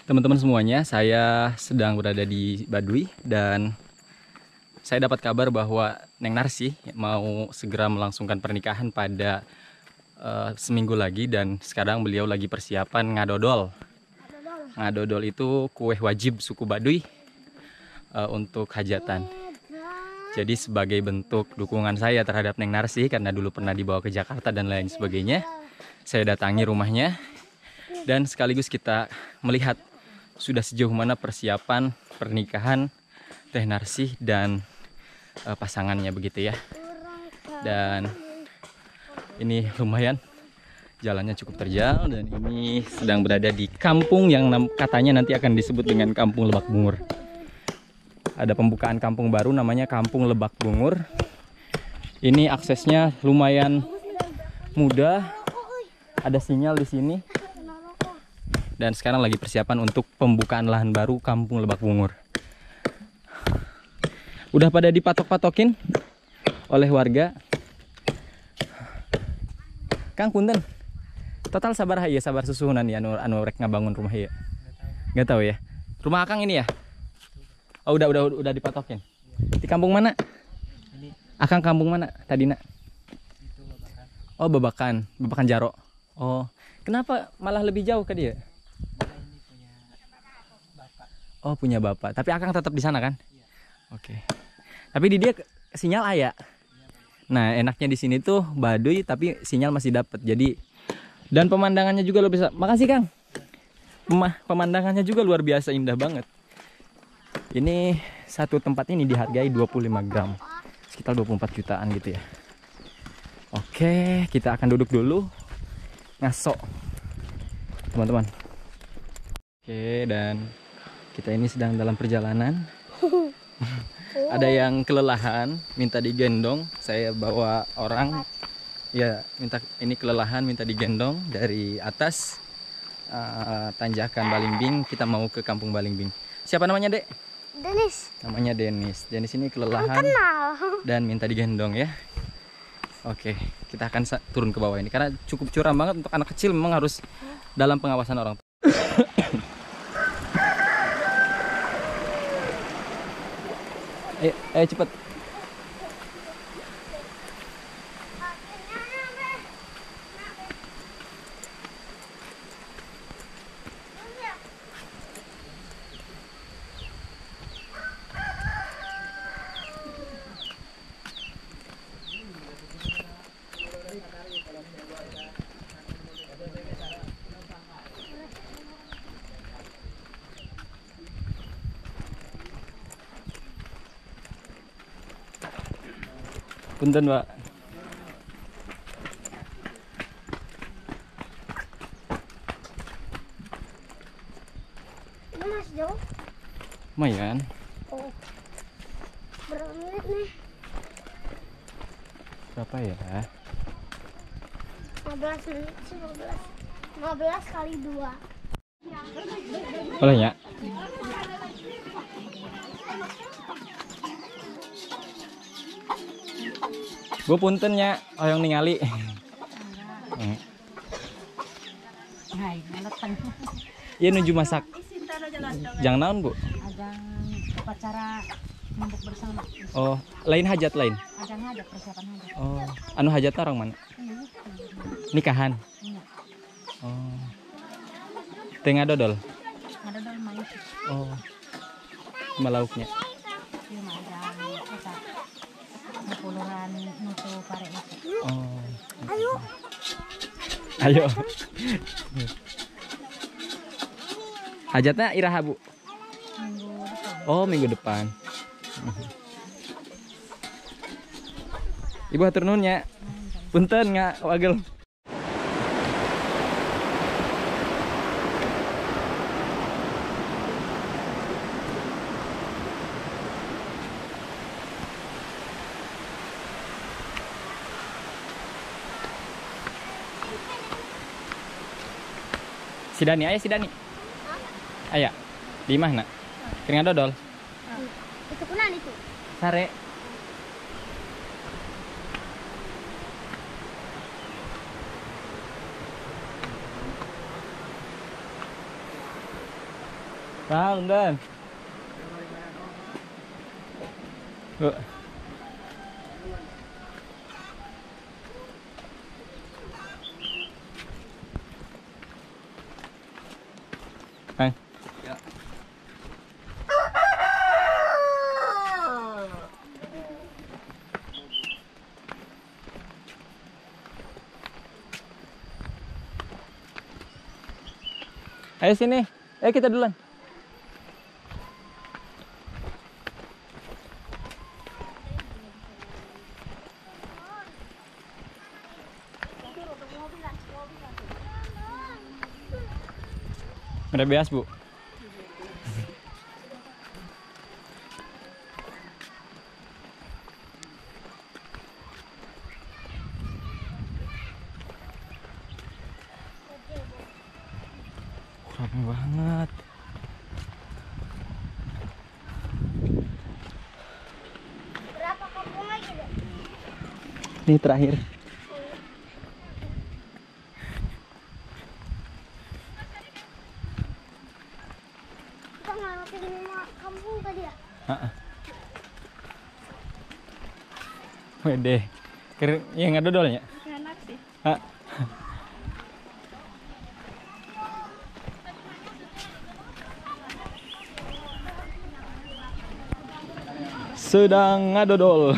Teman-teman semuanya, saya sedang berada di Baduy dan saya dapat kabar bahwa Neng Narsi mau segera melangsungkan pernikahan pada seminggu lagi, dan sekarang beliau lagi persiapan ngadodol. Ngadodol itu kue wajib suku Baduy untuk hajatan. Jadi sebagai bentuk dukungan saya terhadap Neng Narsi karena dulu pernah dibawa ke Jakarta dan lain sebagainya, saya datangi rumahnya dan sekaligus kita melihat sudah sejauh mana persiapan pernikahan Teh Narsi dan pasangannya begitu ya. Dan ini lumayan jalannya cukup terjal, dan ini sedang berada di kampung yang katanya nanti akan disebut dengan Kampung Lebak Bungur. Ada pembukaan kampung baru namanya Kampung Lebak Bungur. Ini aksesnya lumayan mudah, ada sinyal di sini. Dan sekarang lagi persiapan untuk pembukaan lahan baru Kampung Lebak Bungur. Udah pada dipatok-patokin oleh warga. Kang punten. Total sabar ya, sabar susuhunan ya anu rek ngabangun rumah ya. Enggak tahu ya. Rumah Akang ini ya? Oh, udah dipatokin. Di kampung mana? Akang kampung mana tadi, Nak? Oh, Babakan Jaro. Oh, kenapa malah lebih jauh ke dia? Oh, punya bapak. Tapi Akang tetap di sana kan? Iya. Oke. Tapi di dia sinyal ayah. Nah, enaknya di sini tuh Baduy tapi sinyal masih dapat. Jadi dan pemandangannya juga lo bisa. Makasih, Kang. Pemandangannya juga luar biasa indah banget. Ini satu tempat ini dihargai 25 gram. Sekitar 24 jutaan gitu ya. Oke, kita akan duduk dulu. Ngaso. Teman-teman. Oke, dan kita ini sedang dalam perjalanan. Ada yang kelelahan, minta digendong. Saya bawa orang, ya ini kelelahan, minta digendong dari atas tanjakan Balimbing. Kita mau ke Kampung Balimbing. Siapa namanya, Dek? Denis. Namanya Denis. Denis ini kelelahan dan minta digendong ya. Oke, kita akan turun ke bawah ini karena cukup curam banget untuk anak kecil. Memang harus dalam pengawasan orang tua. Ayo cepet. Punten, Pak. Ini masih jauh? Lumayan. Oh. Berapa menit nih? Berapa ya? 15 menit sih, 15 kali 2. Boleh ya? Bu puntennya, oyong ningali. Iya nuju masak. Jangan naon, Bu? Ajang upacara membuk bersama. Oh, lain hajat lain. Ajang hajat, persiapan hajat. Oh, anu hajatnya orang mana? Nikahan. Iya. Oh. Tengah dodol. Ada dalam main. Oh. Sama lauknya. Iya, ajang eta. Puluhan nutu pare itu. Oh. Ayo. Ayo. Hajatnya iraha, Bu? Minggu depan. Oh, minggu depan. Ibu hatur nuhun nya. Punten nggak wagel. Si Dani, ayah si Dani. Ayah, di mana? Kering dodol. Itu kunan itu. Sare. Nah, bentar. Yuk. Bang. Ya. Ayo sini. Ayo kita duluan. Udah bias, Bu. Rame banget. Berapa kampung lagi deh? Ini terakhir. Kita ngelewatin 5 kampung tadi ya? Heeh. Wede. Yang ada dodolnya. Enak sih. Ah. Sedang ngadodol.